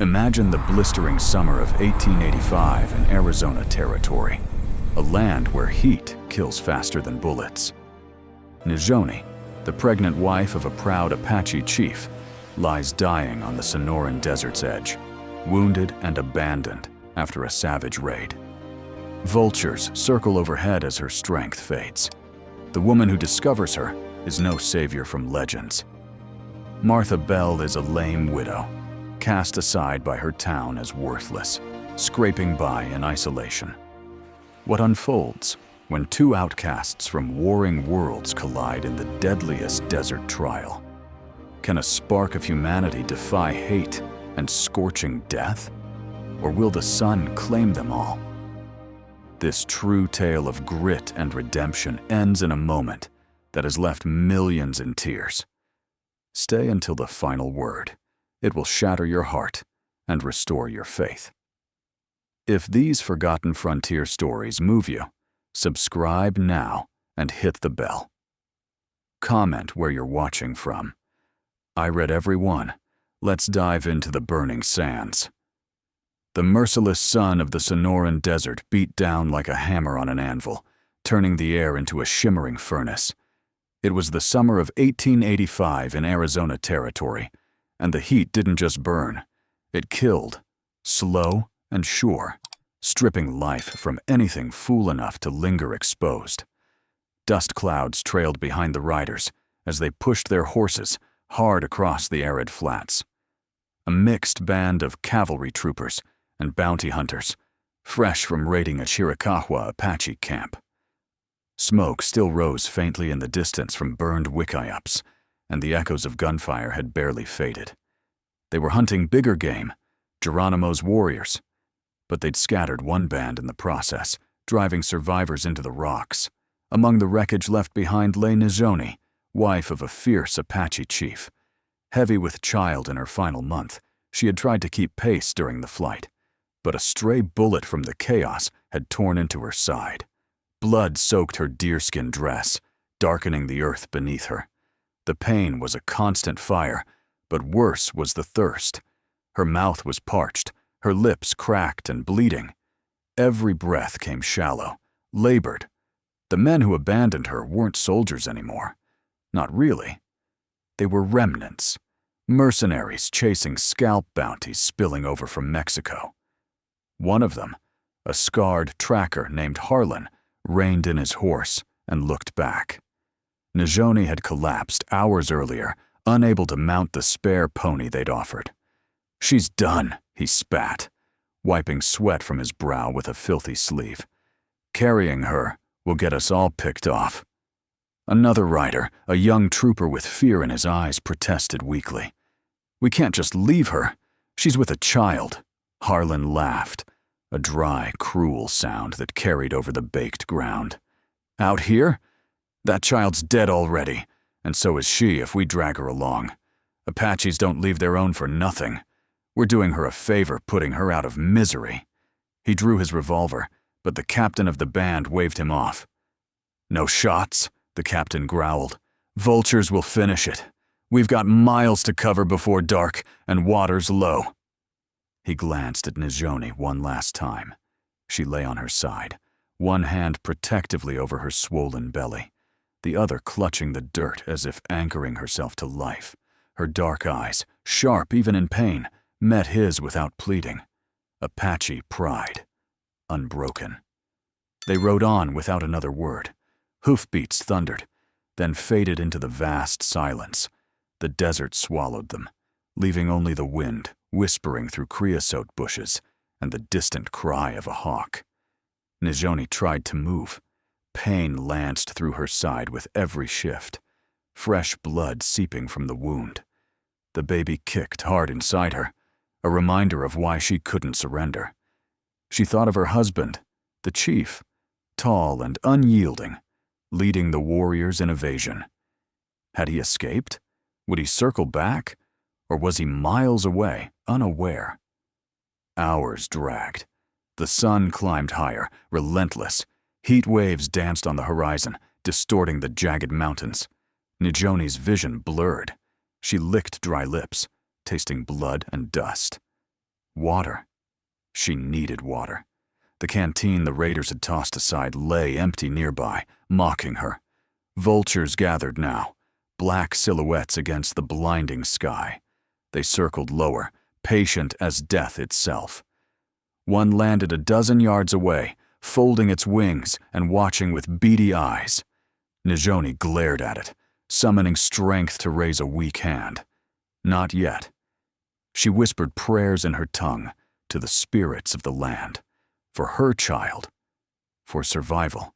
Imagine the blistering summer of 1885 in Arizona territory, a land where heat kills faster than bullets. Nijoni, the pregnant wife of a proud Apache chief, lies dying on the Sonoran Desert's edge, wounded and abandoned after a savage raid. Vultures circle overhead as her strength fades. The woman who discovers her is no savior from legends. Martha Bell is a lame widow, cast aside by her town as worthless, scraping by in isolation. What unfolds when two outcasts from warring worlds collide in the deadliest desert trial? Can a spark of humanity defy hate and scorching death? Or will the sun claim them all? This true tale of grit and redemption ends in a moment that has left millions in tears. Stay until the final word. It will shatter your heart and restore your faith. If these forgotten frontier stories move you, subscribe now and hit the bell. Comment where you're watching from. I read every one. Let's dive into the burning sands. The merciless sun of the Sonoran Desert beat down like a hammer on an anvil, turning the air into a shimmering furnace. It was the summer of 1885 in Arizona territory, and the heat didn't just burn, it killed, slow and sure, stripping life from anything fool enough to linger exposed. Dust clouds trailed behind the riders as they pushed their horses hard across the arid flats. A mixed band of cavalry troopers and bounty hunters, fresh from raiding a Chiricahua Apache camp. Smoke still rose faintly in the distance from burned wickiups, and the echoes of gunfire had barely faded. They were hunting bigger game, Geronimo's warriors, but they'd scattered one band in the process, driving survivors into the rocks. Among the wreckage left behind lay Nijoni, wife of a fierce Apache chief. Heavy with child in her final month, she had tried to keep pace during the flight, but a stray bullet from the chaos had torn into her side. Blood soaked her deerskin dress, darkening the earth beneath her. The pain was a constant fire, but worse was the thirst. Her mouth was parched, her lips cracked and bleeding. Every breath came shallow, labored. The men who abandoned her weren't soldiers anymore. Not really. They were remnants, mercenaries chasing scalp bounties spilling over from Mexico. One of them, a scarred tracker named Harlan, reined in his horse and looked back. Nijoni had collapsed hours earlier, unable to mount the spare pony they'd offered. "She's done," he spat, wiping sweat from his brow with a filthy sleeve. "Carrying her will get us all picked off." Another rider, a young trooper with fear in his eyes, protested weakly. "We can't just leave her. She's with a child." Harlan laughed, a dry, cruel sound that carried over the baked ground. "Out here? That child's dead already, and so is she if we drag her along. Apaches don't leave their own for nothing. We're doing her a favor putting her out of misery." He drew his revolver, but the captain of the band waved him off. "No shots," the captain growled. "Vultures will finish it. We've got miles to cover before dark, and water's low." He glanced at Nijoni one last time. She lay on her side, one hand protectively over her swollen belly, the other clutching the dirt as if anchoring herself to life. Her dark eyes, sharp even in pain, met his without pleading. Apache pride, unbroken. They rode on without another word. Hoofbeats thundered, then faded into the vast silence. The desert swallowed them, leaving only the wind whispering through creosote bushes and the distant cry of a hawk. Nijoni tried to move. Pain lanced through her side with every shift, fresh blood seeping from the wound. The baby kicked hard inside her, a reminder of why she couldn't surrender. She thought of her husband, the chief, tall and unyielding, leading the warriors in evasion. Had he escaped? Would he circle back? Or was he miles away, unaware? Hours dragged. The sun climbed higher, relentless. Heat waves danced on the horizon, distorting the jagged mountains. Nijoni's vision blurred. She licked dry lips, tasting blood and dust. Water. She needed water. The canteen the raiders had tossed aside lay empty nearby, mocking her. Vultures gathered now, black silhouettes against the blinding sky. They circled lower, patient as death itself. One landed a dozen yards away, folding its wings and watching with beady eyes. Nijoni glared at it, summoning strength to raise a weak hand. Not yet. She whispered prayers in her tongue to the spirits of the land, for her child, for survival.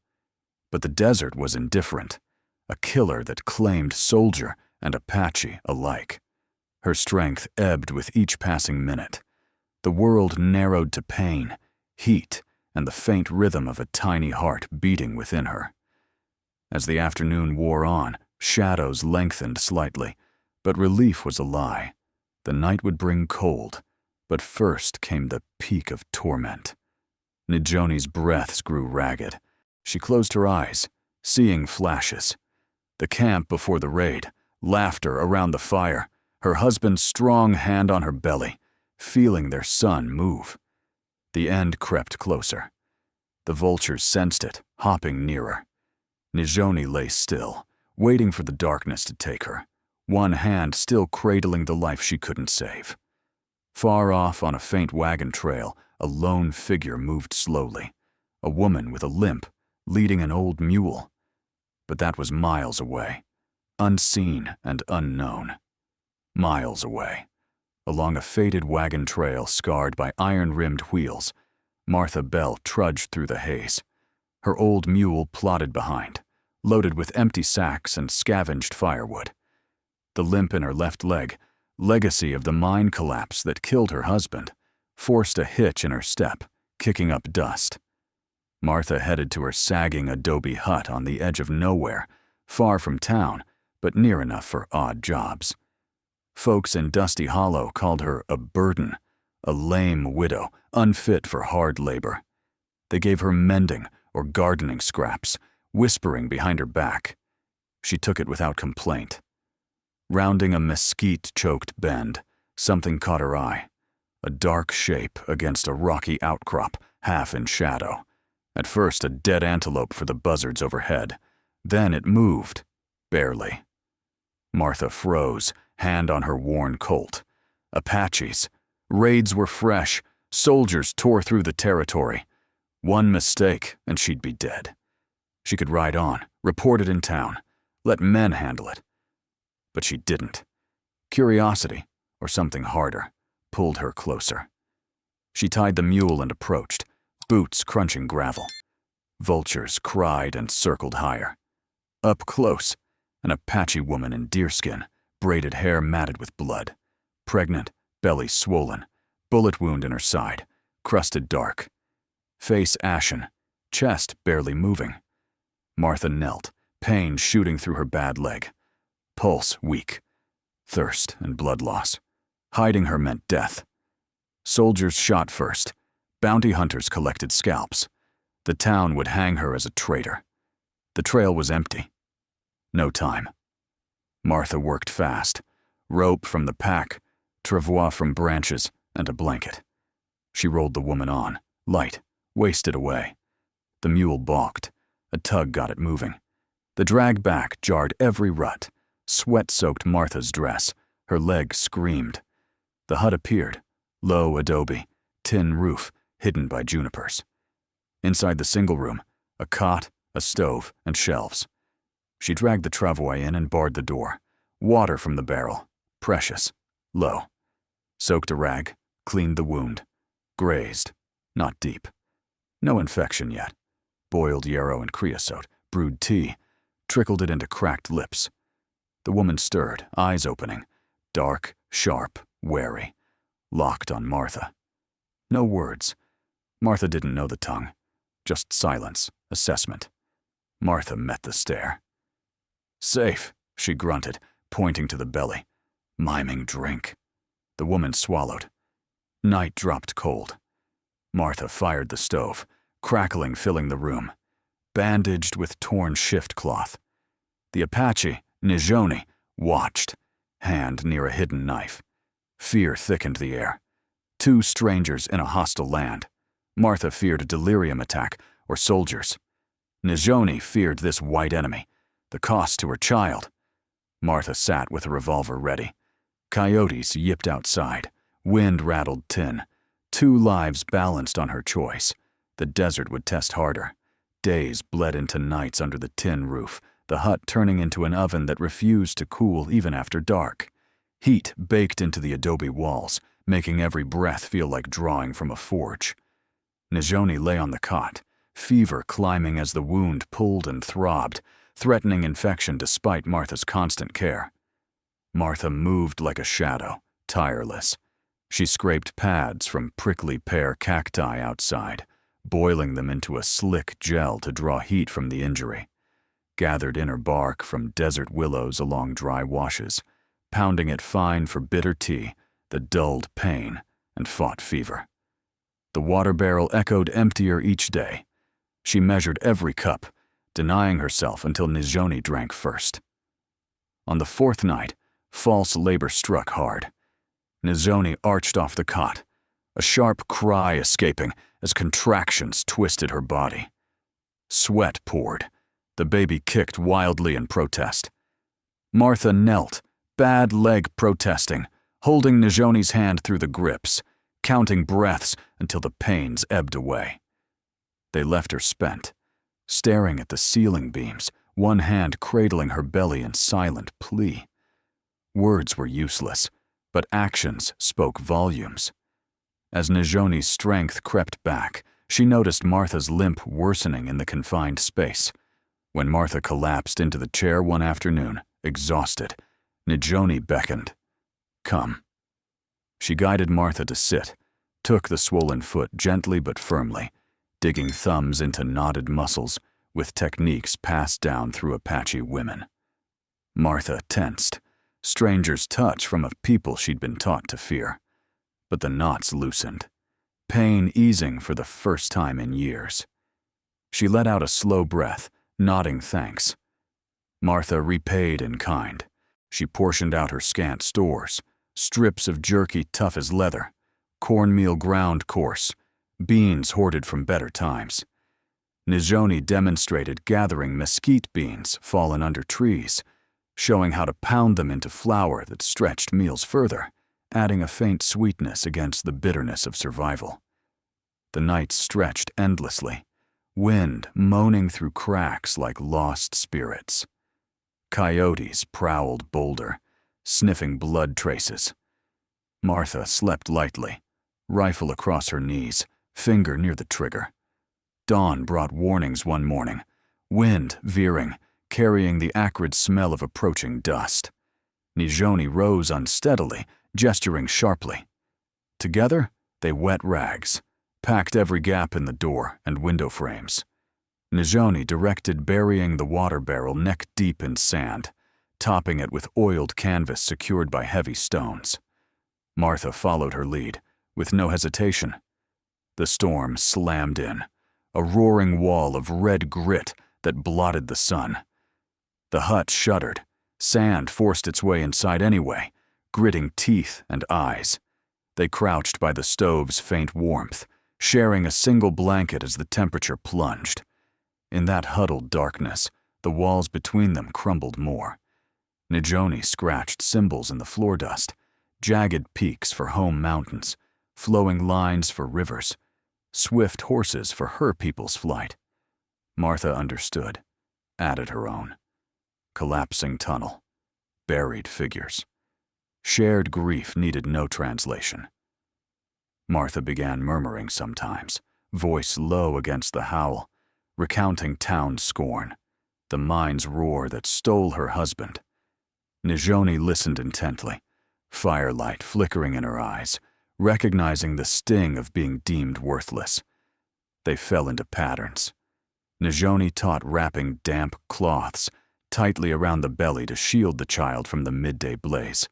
But the desert was indifferent, a killer that claimed soldier and Apache alike. Her strength ebbed with each passing minute. The world narrowed to pain, heat, and the faint rhythm of a tiny heart beating within her. As the afternoon wore on, shadows lengthened slightly, but relief was a lie. The night would bring cold, but first came the peak of torment. Nijoni's breaths grew ragged. She closed her eyes, seeing flashes. The camp before the raid, laughter around the fire, her husband's strong hand on her belly, feeling their son move. The end crept closer. The vultures sensed it, hopping nearer. Nijoni lay still, waiting for the darkness to take her, one hand still cradling the life she couldn't save. Far off on a faint wagon trail, a lone figure moved slowly, a woman with a limp, leading an old mule. But that was miles away, unseen and unknown. Miles away. Along a faded wagon trail scarred by iron-rimmed wheels, Martha Bell trudged through the haze. Her old mule plodded behind, loaded with empty sacks and scavenged firewood. The limp in her left leg, legacy of the mine collapse that killed her husband, forced a hitch in her step, kicking up dust. Martha headed to her sagging adobe hut on the edge of nowhere, far from town, but near enough for odd jobs. Folks in Dusty Hollow called her a burden, a lame widow, unfit for hard labor. They gave her mending or gardening scraps, whispering behind her back. She took it without complaint. Rounding a mesquite-choked bend, something caught her eye. A dark shape against a rocky outcrop, half in shadow. At first a dead antelope for the buzzards overhead. Then it moved, barely. Martha froze, hand on her worn Colt. Apaches. Raids were fresh. Soldiers tore through the territory. One mistake, and she'd be dead. She could ride on, report it in town, let men handle it. But she didn't. Curiosity, or something harder, pulled her closer. She tied the mule and approached, boots crunching gravel. Vultures cried and circled higher. Up close, an Apache woman in deerskin, braided hair matted with blood. Pregnant, belly swollen, bullet wound in her side, crusted dark. Face ashen, chest barely moving. Martha knelt, pain shooting through her bad leg. Pulse weak. Thirst and blood loss. Hiding her meant death. Soldiers shot first. Bounty hunters collected scalps. The town would hang her as a traitor. The trail was empty. No time. Martha worked fast. Rope from the pack, travois from branches, and a blanket. She rolled the woman on, light, wasted away. The mule balked. A tug got it moving. The drag back jarred every rut. Sweat soaked Martha's dress. Her leg screamed. The hut appeared. Low adobe, tin roof, hidden by junipers. Inside the single room, a cot, a stove, and shelves. She dragged the travois in and barred the door. Water from the barrel. Precious. Low. Soaked a rag. Cleaned the wound. Grazed. Not deep. No infection yet. Boiled yarrow and creosote. Brewed tea. Trickled it into cracked lips. The woman stirred, eyes opening. Dark, sharp, wary. Locked on Martha. No words. Martha didn't know the tongue. Just silence, assessment. Martha met the stare. Safe, she grunted, pointing to the belly. Miming drink. The woman swallowed. Night dropped cold. Martha fired the stove, crackling filling the room. Bandaged with torn shift cloth. The Apache, Nijoni, watched, hand near a hidden knife. Fear thickened the air. Two strangers in a hostile land. Martha feared a delirium attack or soldiers. Najoni feared this white enemy, the cost to her child. Martha sat with a revolver ready. Coyotes yipped outside. Wind rattled tin. Two lives balanced on her choice. The desert would test harder. Days bled into nights under the tin roof, the hut turning into an oven that refused to cool even after dark. Heat baked into the adobe walls, making every breath feel like drawing from a forge. Najoni lay on the cot, fever climbing as the wound pulled and throbbed, threatening infection despite Martha's constant care. Martha moved like a shadow, tireless. She scraped pads from prickly pear cacti outside, boiling them into a slick gel to draw heat from the injury. Gathered inner bark from desert willows along dry washes, pounding it fine for bitter tea that dulled pain and fought fever. The water barrel echoed emptier each day. She measured every cup, denying herself until Najoni drank first. On the fourth night, false labor struck hard. Najoni arched off the cot, a sharp cry escaping as contractions twisted her body. Sweat poured. The baby kicked wildly in protest. Martha knelt, bad leg protesting, holding Najoni's hand through the grips, counting breaths until the pains ebbed away. They left her spent, staring at the ceiling beams, one hand cradling her belly in silent plea. Words were useless, but actions spoke volumes. As Najoni's strength crept back, she noticed Martha's limp worsening in the confined space. When Martha collapsed into the chair one afternoon, exhausted, Najoni beckoned. "Come." She guided Martha to sit, took the swollen foot gently but firmly, digging thumbs into knotted muscles with techniques passed down through Apache women. Martha tensed, stranger's touch from a people she'd been taught to fear. But the knots loosened, pain easing for the first time in years. She let out a slow breath, nodding thanks. Martha repaid in kind. She portioned out her scant stores, strips of jerky tough as leather, cornmeal ground coarse, beans hoarded from better times. Najoni demonstrated gathering mesquite beans fallen under trees, showing how to pound them into flour that stretched meals further, adding a faint sweetness against the bitterness of survival. The nights stretched endlessly, wind moaning through cracks like lost spirits. Coyotes prowled bolder, sniffing blood traces. Martha slept lightly, rifle across her knees, finger near the trigger. Dawn brought warnings one morning, wind veering, carrying the acrid smell of approaching dust. Najoni rose unsteadily, gesturing sharply. Together, they wet rags, packed every gap in the door and window frames. Najoni directed burying the water barrel neck-deep in sand, topping it with oiled canvas secured by heavy stones. Martha followed her lead, with no hesitation. The storm slammed in, a roaring wall of red grit that blotted the sun. The hut shuddered. Sand forced its way inside anyway, gritting teeth and eyes. They crouched by the stove's faint warmth, sharing a single blanket as the temperature plunged. In that huddled darkness, the walls between them crumbled more. Najoni scratched symbols in the floor dust, jagged peaks for home mountains, flowing lines for rivers, swift horses for her people's flight. Martha understood, added her own. Collapsing tunnel, buried figures. Shared grief needed no translation. Martha began murmuring sometimes, voice low against the howl, recounting town scorn, the mine's roar that stole her husband. Najoni listened intently, firelight flickering in her eyes, recognizing the sting of being deemed worthless. They fell into patterns. Najoni taught wrapping damp cloths tightly around the belly to shield the child from the midday blaze.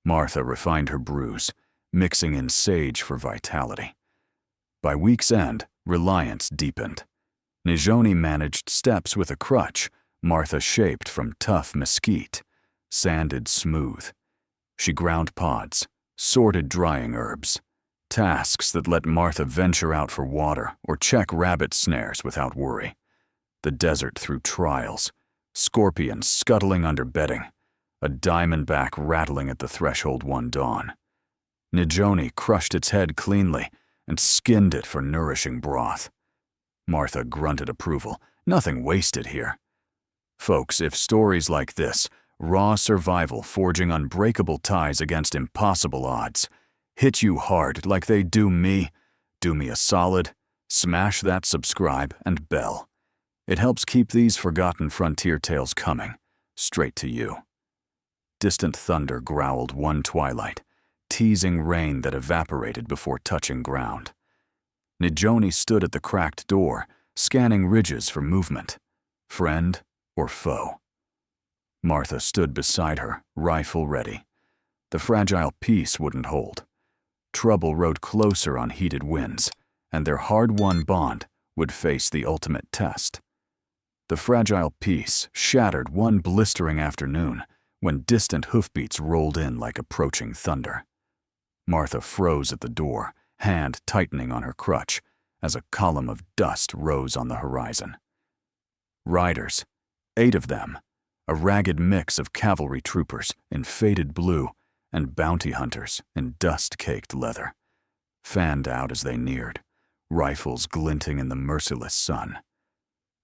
Martha refined her brews, mixing in sage for vitality. By week's end, reliance deepened. Najoni managed steps with a crutch Martha shaped from tough mesquite, sanded smooth. She ground pods, sorted drying herbs, Tasks that let Martha venture out for water or check rabbit snares without worry. The desert through trials, scorpions scuttling under bedding, a diamondback rattling at the threshold one dawn. Nijoni crushed its head cleanly and skinned it for nourishing broth. Martha grunted approval. Nothing wasted here. Folks, if stories like this, raw survival forging unbreakable ties against impossible odds, hit you hard like they do me a solid, smash that subscribe and bell. It helps keep these forgotten frontier tales coming, straight to you. Distant thunder growled one twilight, teasing rain that evaporated before touching ground. Nijoni stood at the cracked door, scanning ridges for movement, friend or foe. Martha stood beside her, rifle ready. The fragile peace wouldn't hold. Trouble rode closer on heated winds, and their hard-won bond would face the ultimate test. The fragile peace shattered one blistering afternoon when distant hoofbeats rolled in like approaching thunder. Martha froze at the door, hand tightening on her crutch, as a column of dust rose on the horizon. Riders, 8 of them, a ragged mix of cavalry troopers in faded blue and bounty hunters in dust-caked leather, fanned out as they neared, rifles glinting in the merciless sun.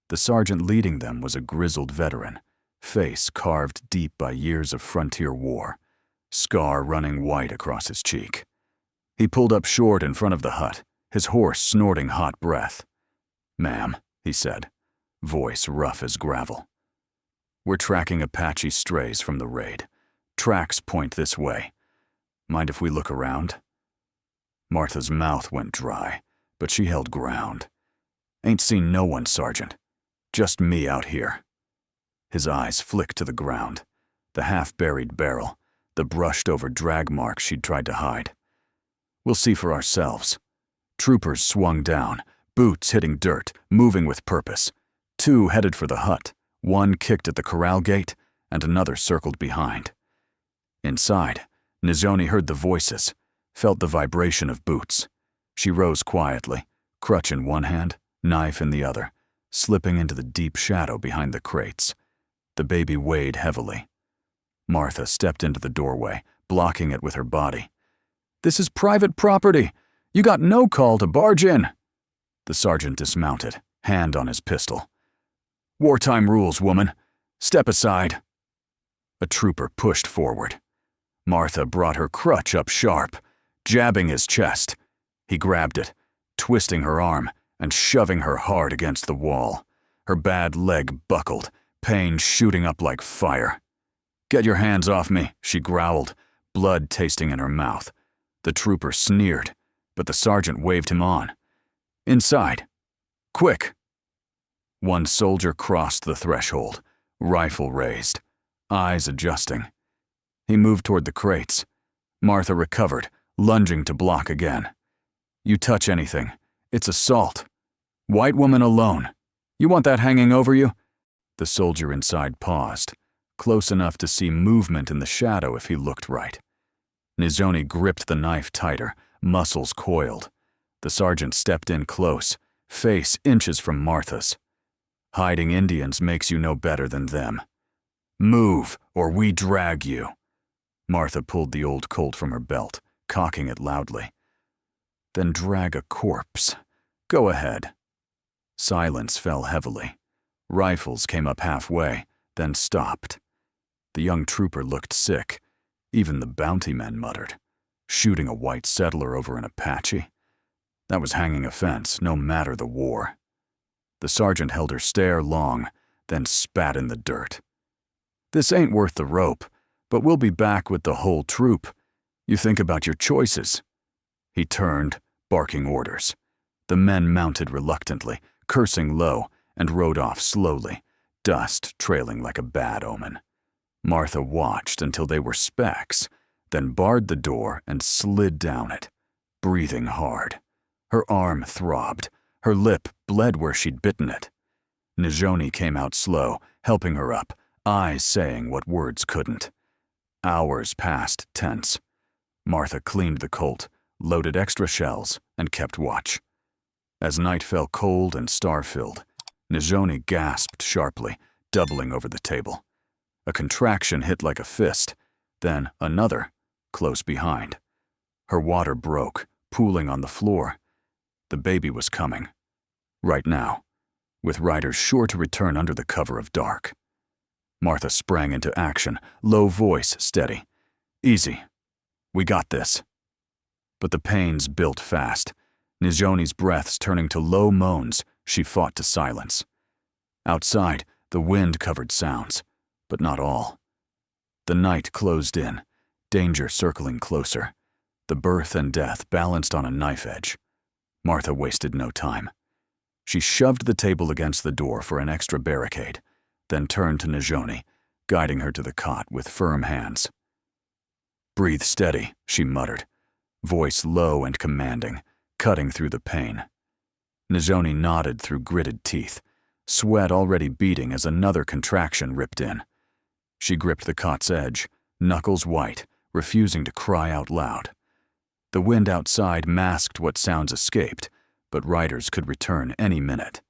The sergeant leading them was a grizzled veteran, face carved deep by years of frontier war, scar running white across his cheek. He pulled up short in front of the hut, his horse snorting hot breath. "Ma'am," he said, voice rough as gravel. "We're tracking Apache strays from the raid. Tracks point this way. Mind if we look around?" Martha's mouth went dry, but she held ground. "Ain't seen no one, Sergeant. Just me out here." His eyes flicked to the ground, the half-buried barrel, the brushed-over drag marks she'd tried to hide. "We'll see for ourselves." Troopers swung down, boots hitting dirt, moving with purpose. 2 headed for the hut, 1 kicked at the corral gate, and another circled behind. Inside, Nijoni heard the voices, felt the vibration of boots. She rose quietly, crutch in one hand, knife in the other, slipping into the deep shadow behind the crates. The baby weighed heavily. Martha stepped into the doorway, blocking it with her body. "This is private property. You got no call to barge in." The sergeant dismounted, hand on his pistol. "Wartime rules, woman. Step aside." A trooper pushed forward. Martha brought her crutch up sharp, jabbing his chest. He grabbed it, twisting her arm and shoving her hard against the wall. Her bad leg buckled, pain shooting up like fire. "Get your hands off me," she growled, blood tasting in her mouth. The trooper sneered, but the sergeant waved him on. "Inside. Quick." One soldier crossed the threshold, rifle raised, eyes adjusting. He moved toward the crates. Martha recovered, lunging to block again. "You touch anything, it's assault. White woman alone. You want that hanging over you?" The soldier inside paused, close enough to see movement in the shadow if he looked right. Nijoni gripped the knife tighter, muscles coiled. The sergeant stepped in close, face inches from Martha's. "Hiding Indians makes you no better than them. Move, or we drag you." Martha pulled the old Colt from her belt, cocking it loudly. "Then drag a corpse. Go ahead." Silence fell heavily. Rifles came up halfway, then stopped. The young trooper looked sick. Even the bounty men muttered. Shooting a white settler over an Apache? That was hanging offense, no matter the war. The sergeant held her stare long, then spat in the dirt. "This ain't worth the rope, but we'll be back with the whole troop. You think about your choices." He turned, barking orders. The men mounted reluctantly, cursing low, and rode off slowly, dust trailing like a bad omen. Martha watched until they were specks, then barred the door and slid down it, breathing hard. Her arm throbbed, her lip bled where she'd bitten it. Nijoni came out slow, helping her up, eyes saying what words couldn't. Hours passed tense. Martha cleaned the Colt, loaded extra shells, and kept watch. As night fell cold and star-filled, Nizhoni gasped sharply, doubling over the table. A contraction hit like a fist, then another, close behind. Her water broke, pooling on the floor. The baby was coming. Right now, with riders sure to return under the cover of dark. Martha sprang into action, low voice steady. "Easy. We got this." But the pains built fast. Nizhoni's breaths turning to low moans she fought to silence. Outside, the wind covered sounds, but not all. The night closed in, danger circling closer. The birth and death balanced on a knife edge. Martha wasted no time. She shoved the table against the door for an extra barricade, then turned to Nizhoni, guiding her to the cot with firm hands. "Breathe steady," she muttered, voice low and commanding, cutting through the pain. Nizhoni nodded through gritted teeth, sweat already beating as another contraction ripped in. She gripped the cot's edge, knuckles white, refusing to cry out loud. The wind outside masked what sounds escaped, but riders could return any minute,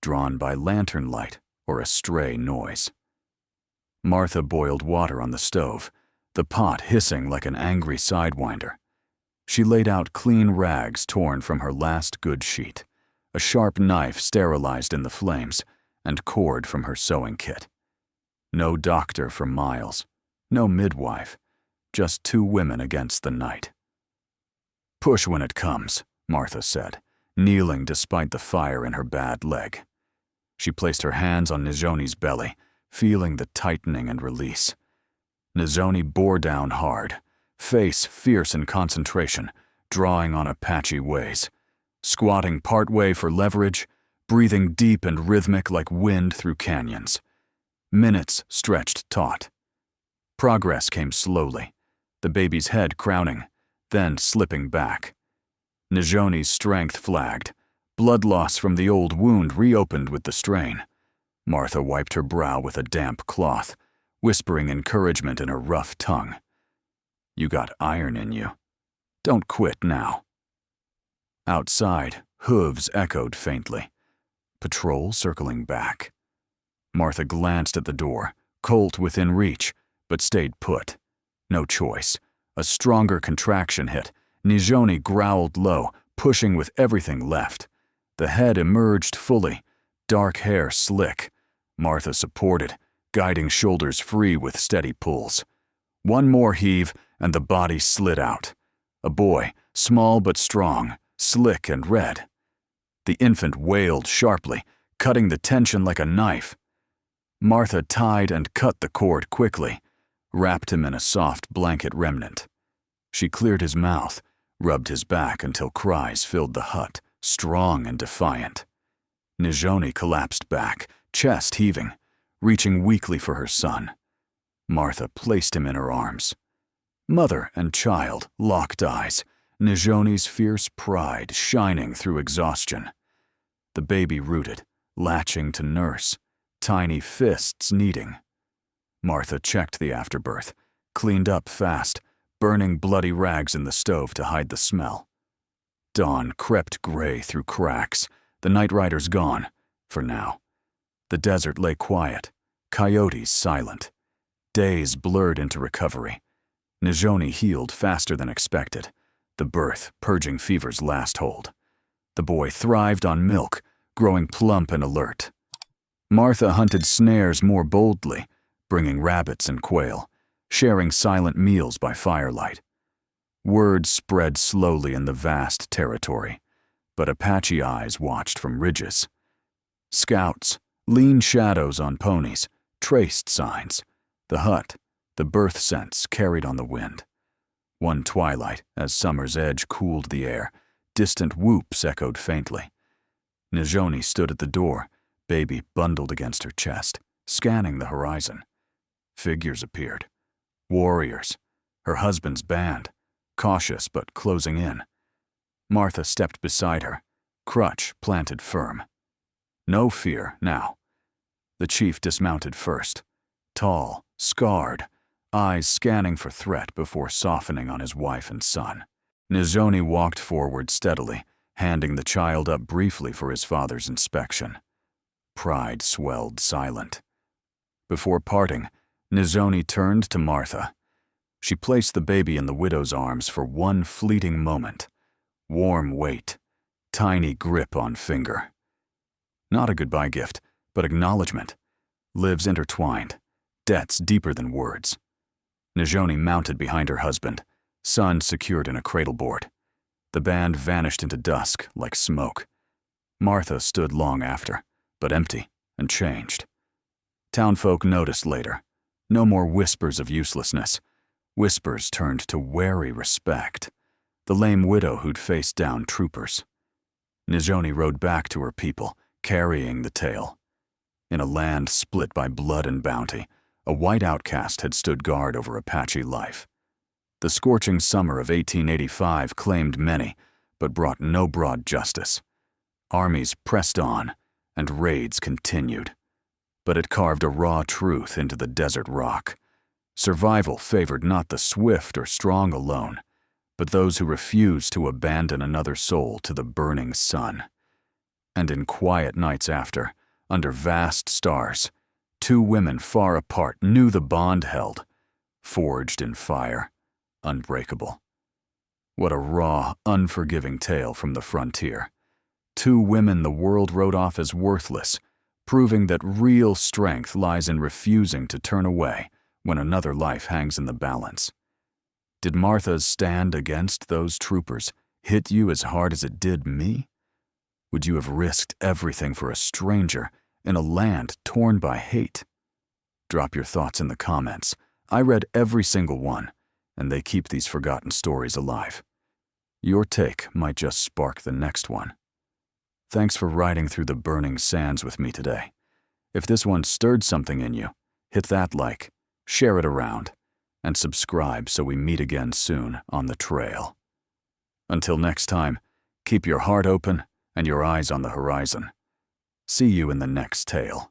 drawn by lantern light or a stray noise. Martha boiled water on the stove, the pot hissing like an angry sidewinder. She laid out clean rags torn from her last good sheet, a sharp knife sterilized in the flames, and cord from her sewing kit. No doctor for miles, no midwife, just two women against the night. "Push when it comes," Martha said, kneeling despite the fire in her bad leg. She placed her hands on Nizhoni's belly, feeling the tightening and release. Nizhoni bore down hard, face fierce in concentration, drawing on Apache ways, squatting partway for leverage, breathing deep and rhythmic like wind through canyons. Minutes stretched taut. Progress came slowly, the baby's head crowning, then slipping back. Nizhoni's strength flagged. Blood loss from the old wound reopened with the strain. Martha wiped her brow with a damp cloth, whispering encouragement in her rough tongue. "You got iron in you. Don't quit now." Outside, hooves echoed faintly. Patrol circling back. Martha glanced at the door, Colt within reach, but stayed put. No choice. A stronger contraction hit. Nizhoni growled low, pushing with everything left. The head emerged fully, dark hair slick. Martha supported, guiding shoulders free with steady pulls. One more heave, and the body slid out. A boy, small but strong, slick and red. The infant wailed sharply, cutting the tension like a knife. Martha tied and cut the cord quickly, wrapped him in a soft blanket remnant. She cleared his mouth, rubbed his back until cries filled the hut, strong and defiant. Nizhoni collapsed back, chest heaving, reaching weakly for her son. Martha placed him in her arms. Mother and child locked eyes, Nizhoni's fierce pride shining through exhaustion. The baby rooted, latching to nurse, tiny fists kneading. Martha checked the afterbirth, cleaned up fast, burning bloody rags in the stove to hide the smell. Dawn crept gray through cracks, the night riders gone, for now. The desert lay quiet, coyotes silent. Days blurred into recovery. Nizhoni healed faster than expected, the birth purging fever's last hold. The boy thrived on milk, growing plump and alert. Martha hunted snares more boldly, bringing rabbits and quail, sharing silent meals by firelight. Word spread slowly in the vast territory, but Apache eyes watched from ridges. Scouts, lean shadows on ponies, traced signs. The hut, the birth scents carried on the wind. One twilight, as summer's edge cooled the air, distant whoops echoed faintly. Nizhoni stood at the door, baby bundled against her chest, scanning the horizon. Figures appeared. Warriors, her husband's band, cautious but closing in. Martha stepped beside her, crutch planted firm. No fear now. The chief dismounted first, tall, scarred, eyes scanning for threat before softening on his wife and son. Nizhoni walked forward steadily, handing the child up briefly for his father's inspection. Pride swelled silent. Before parting, Nizhoni turned to Martha. She placed the baby in the widow's arms for one fleeting moment. Warm weight, tiny grip on finger. Not a goodbye gift, but acknowledgement. Lives intertwined, debts deeper than words. Nizhoni mounted behind her husband, son secured in a cradleboard. The band vanished into dusk like smoke. Martha stood long after, but empty and changed. Townfolk noticed later. No more whispers of uselessness. Whispers turned to wary respect. The lame widow who'd faced down troopers. Nizhoni rode back to her people, carrying the tale. In a land split by blood and bounty, a white outcast had stood guard over Apache life. The scorching summer of 1885 claimed many, but brought no broad justice. Armies pressed on, and raids continued. But it carved a raw truth into the desert rock. Survival favored not the swift or strong alone, but those who refused to abandon another soul to the burning sun. And in quiet nights after, under vast stars, two women far apart knew the bond held, forged in fire, unbreakable. What a raw, unforgiving tale from the frontier. Two women the world wrote off as worthless, proving that real strength lies in refusing to turn away when another life hangs in the balance. Did Martha's stand against those troopers hit you as hard as it did me? Would you have risked everything for a stranger in a land torn by hate? Drop your thoughts in the comments. I read every single one, and they keep these forgotten stories alive. Your take might just spark the next one. Thanks for riding through the burning sands with me today. If this one stirred something in you, hit that like, share it around, and subscribe so we meet again soon on the trail. Until next time, keep your heart open and your eyes on the horizon. See you in the next tale.